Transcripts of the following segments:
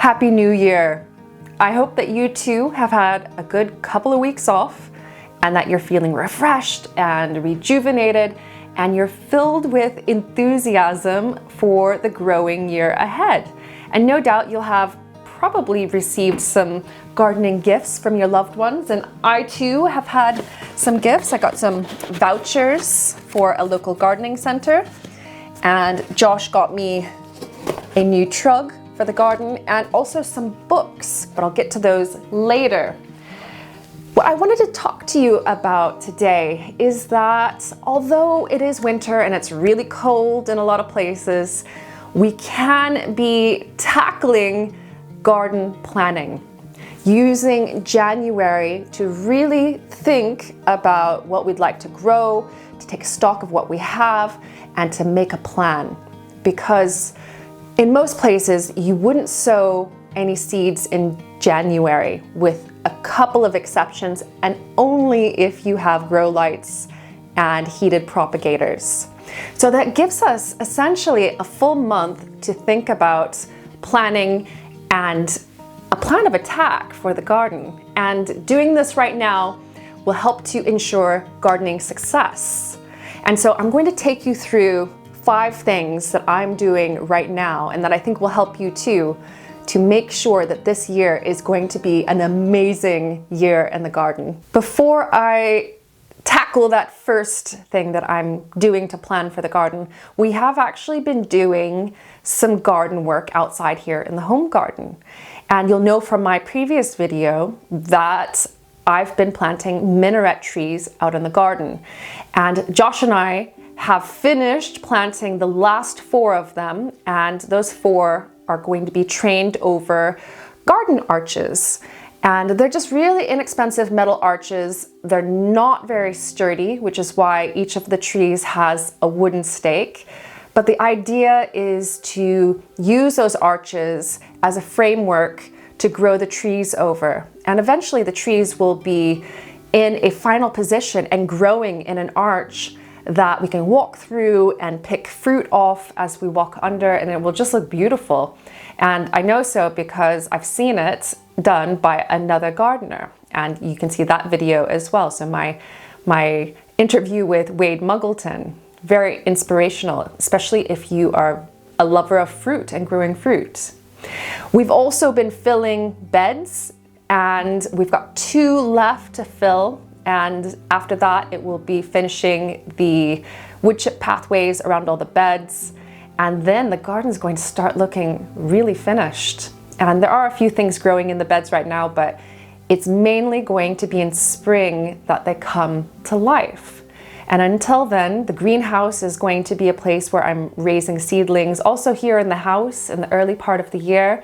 Happy New Year! I hope that you too have had a good couple of weeks off and that you're feeling refreshed and rejuvenated and you're filled with enthusiasm for the growing year ahead. And no doubt you'll have probably received some gardening gifts from your loved ones, and I too have had some gifts. I got some vouchers for a local gardening center, and Josh got me a new trug for the garden and also some books, but I'll get to those later. What I wanted to talk to you about today is that although it is winter and it's really cold in a lot of places, we can be tackling garden planning, using January to really think about what we'd like to grow, to take stock of what we have, and to make a plan. Because in most places, you wouldn't sow any seeds in January, with a couple of exceptions, and only if you have grow lights and heated propagators. So that gives us essentially a full month to think about planning and a plan of attack for the garden. And doing this right now will help to ensure gardening success. And so I'm going to take you through 5 things that I'm doing right now and that I think will help you too, to make sure that this year is going to be an amazing year in the garden. Before I tackle that first thing that I'm doing to plan for the garden, we have actually been doing some garden work outside here in the home garden. And you'll know from my previous video that I've been planting minaret trees out in the garden. And Josh and I have finished planting the last 4 of them, and those 4 are going to be trained over garden arches. And they're just really inexpensive metal arches. They're not very sturdy, which is why each of the trees has a wooden stake. But the idea is to use those arches as a framework to grow the trees over. And eventually the trees will be in a final position and growing in an arch that we can walk through and pick fruit off as we walk under, and it will just look beautiful. And I know so because I've seen it done by another gardener, and you can see that video as well. So my interview with Wade Muggleton, very inspirational, especially if you are a lover of fruit and growing fruit. We've also been filling beds, and we've got 2 left to fill. And after that, it will be finishing the wood chip pathways around all the beds. And then the garden's going to start looking really finished. And there are a few things growing in the beds right now, but it's mainly going to be in spring that they come to life. And until then, the greenhouse is going to be a place where I'm raising seedlings. Also here in the house in the early part of the year,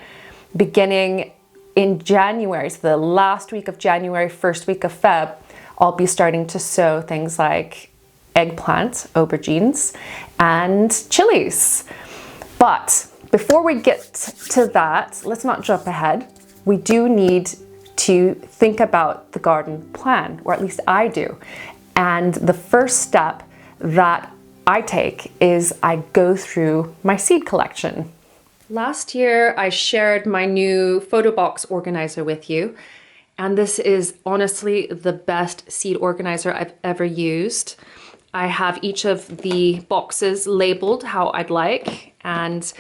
beginning in January, so the last week of January, first week of Feb, I'll be starting to sow things like eggplant, aubergines, and chilies. But before we get to that, let's not jump ahead. We do need to think about the garden plan, or at least I do. And the first step that I take is I go through my seed collection. Last year, I shared my new photo box organizer with you. And this is honestly the best seed organizer I've ever used. I have each of the boxes labeled how I'd like, and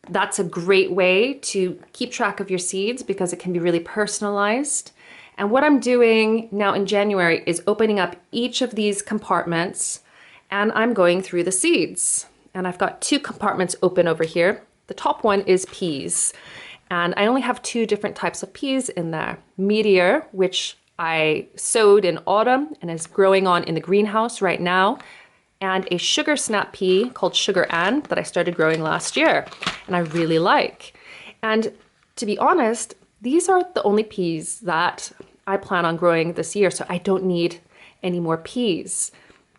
that's a great way to keep track of your seeds because it can be really personalized. And what I'm doing now in January is opening up each of these compartments, and I'm going through the seeds. And I've got 2 compartments open over here. The top one is peas. And I only have 2 different types of peas in there. Meteor, which I sowed in autumn and is growing on in the greenhouse right now, and a sugar snap pea called Sugar Ann that I started growing last year and I really like. And to be honest, these are the only peas that I plan on growing this year, so I don't need any more peas.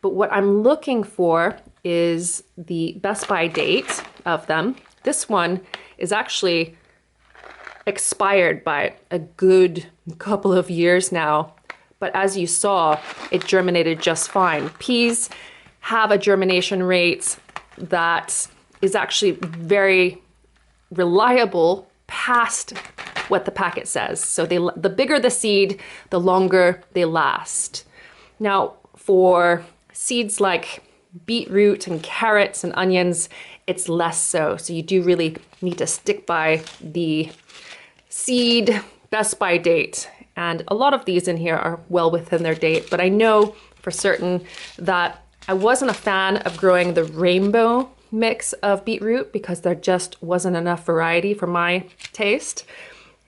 But what I'm looking for is the best by date of them. This one is actually expired by a good couple of years now, but as you saw, it germinated just fine. Peas have a germination rate that is actually very reliable past what the packet says. So the bigger the seed, the longer they last. Now, for seeds like beetroot and carrots and onions, it's less so. So you do really need to stick by the seed best by date. And a lot of these in here are well within their date, but I know for certain that I wasn't a fan of growing the rainbow mix of beetroot because there just wasn't enough variety for my taste.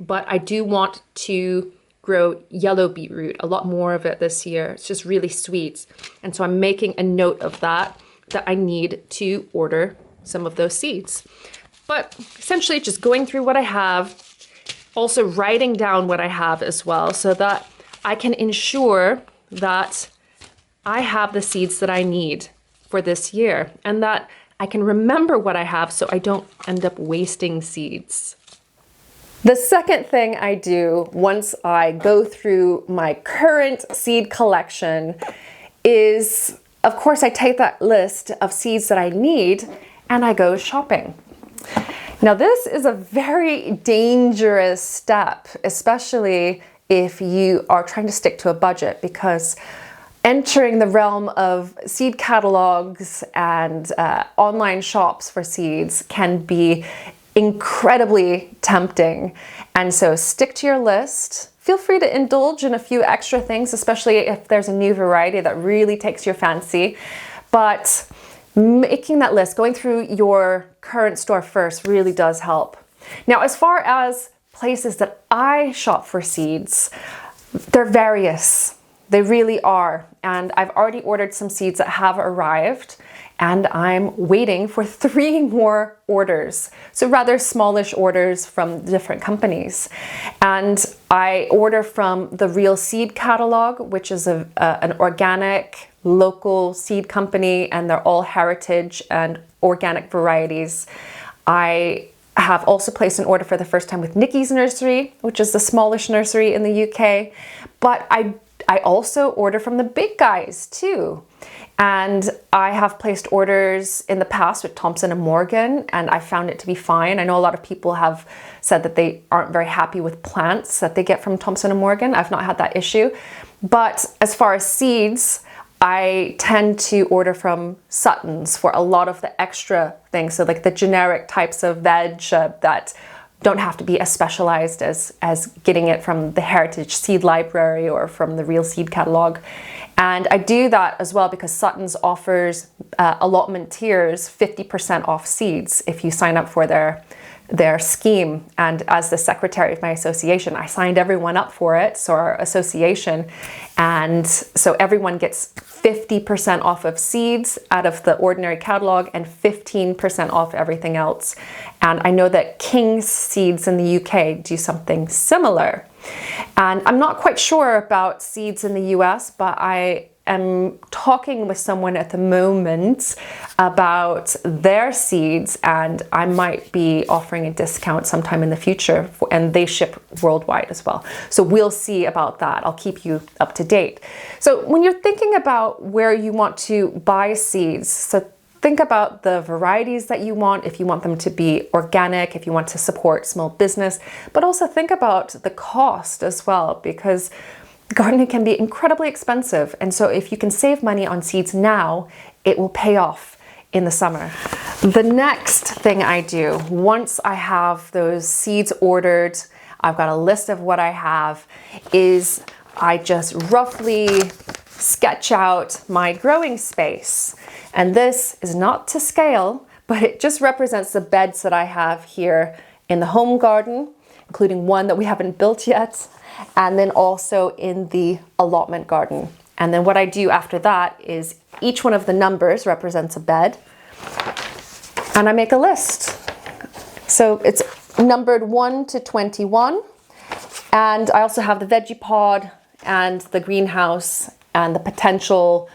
But I do want to grow yellow beetroot, a lot more of it this year. It's just really sweet. And so I'm making a note of that I need to order some of those seeds. But essentially just going through what I have, also writing down what I have as well so that I can ensure that I have the seeds that I need for this year and that I can remember what I have so I don't end up wasting seeds. The second thing I do once I go through my current seed collection is, of course, I take that list of seeds that I need and I go shopping. Now, this is a very dangerous step, especially if you are trying to stick to a budget, because entering the realm of seed catalogs and online shops for seeds can be incredibly tempting. And so stick to your list. Feel free to indulge in a few extra things, especially if there's a new variety that really takes your fancy. But making that list, going through your current store first really does help. Now, as far as places that I shop for seeds, they're various. They really are. And I've already ordered some seeds that have arrived, and I'm waiting for 3 more orders. So rather smallish orders from different companies. And I order from the Real Seed Catalog, which is an organic local seed company, and they're all heritage and organic varieties. I have also placed an order for the first time with Nikki's Nursery, which is the smallish nursery in the UK. But I also order from the big guys too. And I have placed orders in the past with Thompson & Morgan, and I found it to be fine. I know a lot of people have said that they aren't very happy with plants that they get from Thompson & Morgan. I've not had that issue. But as far as seeds, I tend to order from Sutton's for a lot of the extra things. So like the generic types of veg that don't have to be as specialized as getting it from the Heritage Seed Library or from the Real Seed Catalog. And I do that as well because Sutton's offers allotment tiers 50% off seeds if you sign up for their scheme. And as the secretary of my association, I signed everyone up for it, so our association. And so everyone gets 50% off of seeds out of the ordinary catalog and 15% off everything else. And I know that King's Seeds in the UK do something similar. And I'm not quite sure about seeds in the US, but I am talking with someone at the moment about their seeds, and I might be offering a discount sometime in the future, and they ship worldwide as well. So we'll see about that. I'll keep you up to date. So when you're thinking about where you want to buy seeds, so think about the varieties that you want, if you want them to be organic, if you want to support small business, but also think about the cost as well, because gardening can be incredibly expensive. And so if you can save money on seeds now, it will pay off in the summer. The next thing I do, once I have those seeds ordered, I've got a list of what I have, is I just roughly sketch out my growing space. And this is not to scale, but it just represents the beds that I have here in the home garden, including one that we haven't built yet, and then also in the allotment garden. And then what I do after that is each one of the numbers represents a bed, and I make a list. So it's numbered 1 to 21. And I also have the veggie pod and the greenhouse and the potential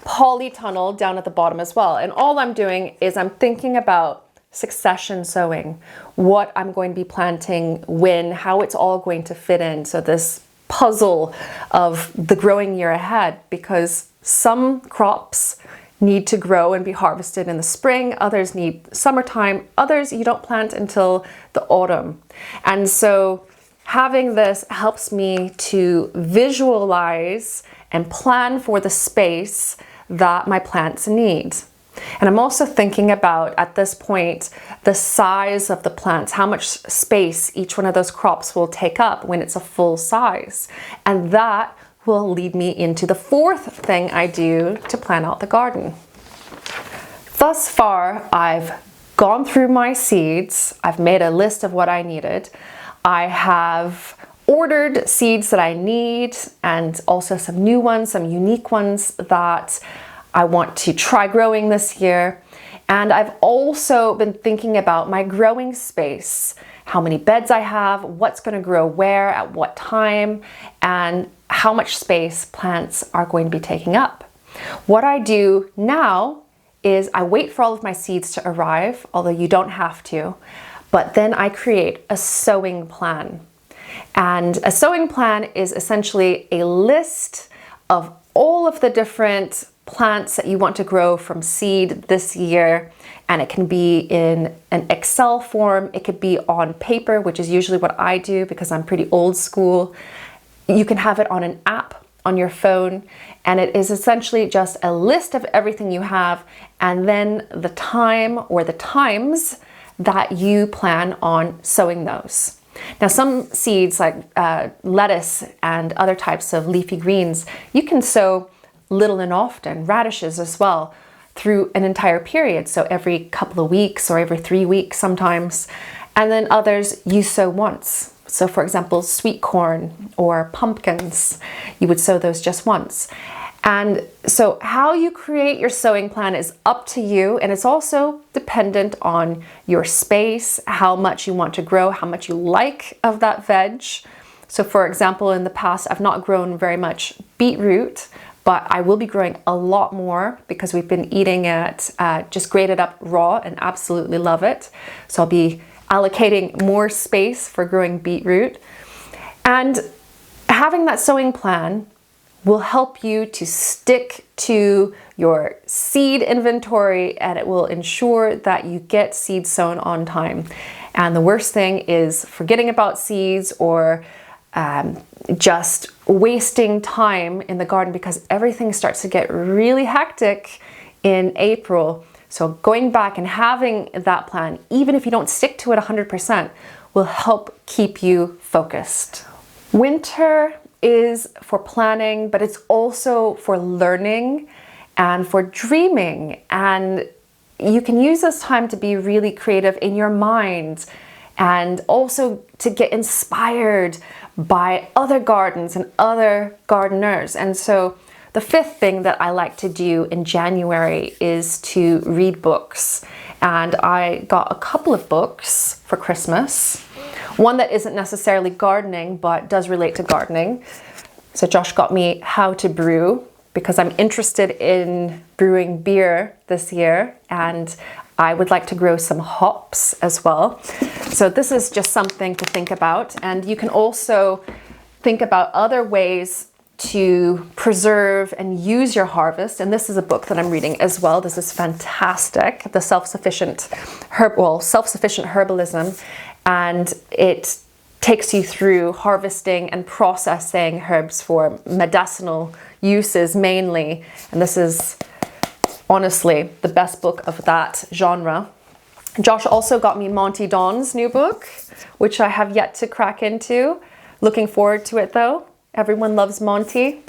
polytunnel down at the bottom as well. And all I'm doing is I'm thinking about succession sowing, what I'm going to be planting, when, how it's all going to fit in. So this puzzle of the growing year ahead, because some crops need to grow and be harvested in the spring, others need summertime, others you don't plant until the autumn. And so having this helps me to visualize and plan for the space that my plants need. And I'm also thinking about, at this point, the size of the plants, how much space each one of those crops will take up when it's a full size. And that will lead me into the fourth thing I do to plan out the garden. Thus far, I've gone through my seeds. I've made a list of what I needed. I have ordered seeds that I need, and also some new ones, some unique ones that I want to try growing this year. And I've also been thinking about my growing space, how many beds I have, what's going to grow where, at what time, and how much space plants are going to be taking up. What I do now is I wait for all of my seeds to arrive, although you don't have to, but then I create a sowing plan. And a sowing plan is essentially a list of all of the different plants that you want to grow from seed this year, and it can be in an Excel form, it could be on paper, which is usually what I do because I'm pretty old school. You can have it on an app on your phone, and it is essentially just a list of everything you have and then the time or the times that you plan on sowing those. Now, some seeds like lettuce and other types of leafy greens, you can sow little and often, radishes as well, through an entire period. So every couple of weeks or every 3 weeks sometimes. And then others you sow once. So for example, sweet corn or pumpkins, you would sow those just once. And so how you create your sowing plan is up to you, and it's also dependent on your space, how much you want to grow, how much you like of that veg. So for example, in the past, I've not grown very much beetroot, but I will be growing a lot more because we've been eating it just grated up raw and absolutely love it. So I'll be allocating more space for growing beetroot. And having that sowing plan will help you to stick to your seed inventory, and it will ensure that you get seeds sown on time. And the worst thing is forgetting about seeds or just wasting time in the garden, because everything starts to get really hectic in April. So going back and having that plan, even if you don't stick to it 100%, will help keep you focused. Winter is for planning, but it's also for learning and for dreaming. And you can use this time to be really creative in your mind and also to get inspired by other gardens and other gardeners. And so the fifth thing that I like to do in January is to read books. And I got a couple of books for Christmas. One that isn't necessarily gardening, but does relate to gardening. So Josh got me How to Brew, because I'm interested in brewing beer this year, and I would like to grow some hops as well. So this is just something to think about. And you can also think about other ways to preserve and use your harvest. And this is a book that I'm reading as well. This is fantastic, The Self-Sufficient Herbalism. And it takes you through harvesting and processing herbs for medicinal uses mainly. And this is honestly the best book of that genre. Josh also got me Monty Don's new book, which I have yet to crack into. Looking forward to it though. Everyone loves Monty.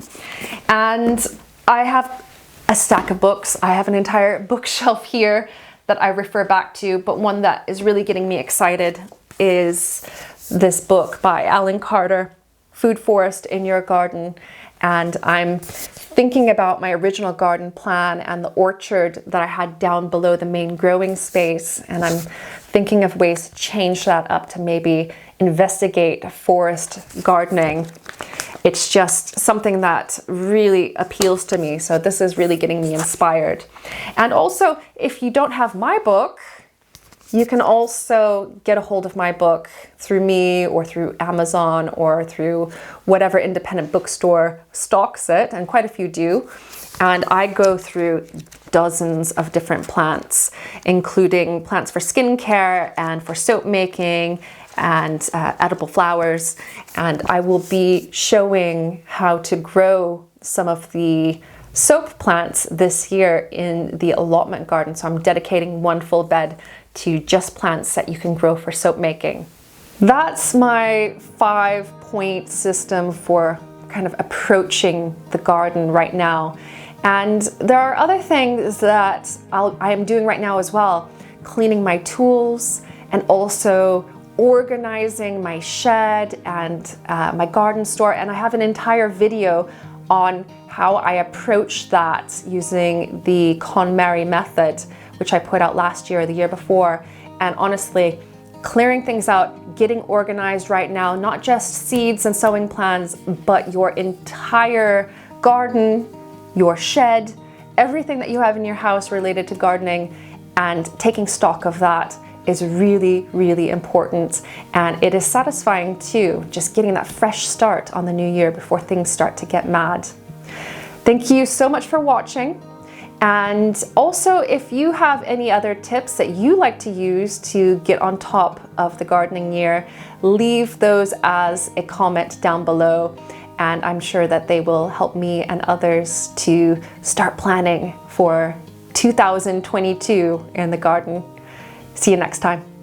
And I have a stack of books. I have an entire bookshelf here that I refer back to, but one that is really getting me excited is this book by Alan Carter, Food Forest in Your Garden. And I'm thinking about my original garden plan and the orchard that I had down below the main growing space. And I'm thinking of ways to change that up to maybe investigate forest gardening. It's just something that really appeals to me. So this is really getting me inspired. And also, if you don't have my book, You can also get a hold of my book through me or through Amazon or through whatever independent bookstore stocks it, and quite a few do. And I go through dozens of different plants, including plants for skincare and for soap making and edible flowers. And I will be showing how to grow some of the soap plants this year in the allotment garden. So I'm dedicating one full bed to just plants that you can grow for soap making. That's my 5-point system for kind of approaching the garden right now. And there are other things that I am doing right now as well, cleaning my tools and also organizing my shed and my garden store. And I have an entire video on how I approach that using the KonMari method, which I put out last year or the year before. And honestly, clearing things out, getting organized right now, not just seeds and sowing plans, but your entire garden, your shed, everything that you have in your house related to gardening, and taking stock of that is really, really important. And it is satisfying too, just getting that fresh start on the new year before things start to get mad. Thank you so much for watching. And also, if you have any other tips that you like to use to get on top of the gardening year, leave those as a comment down below. And I'm sure that they will help me and others to start planning for 2022 in the garden. See you next time.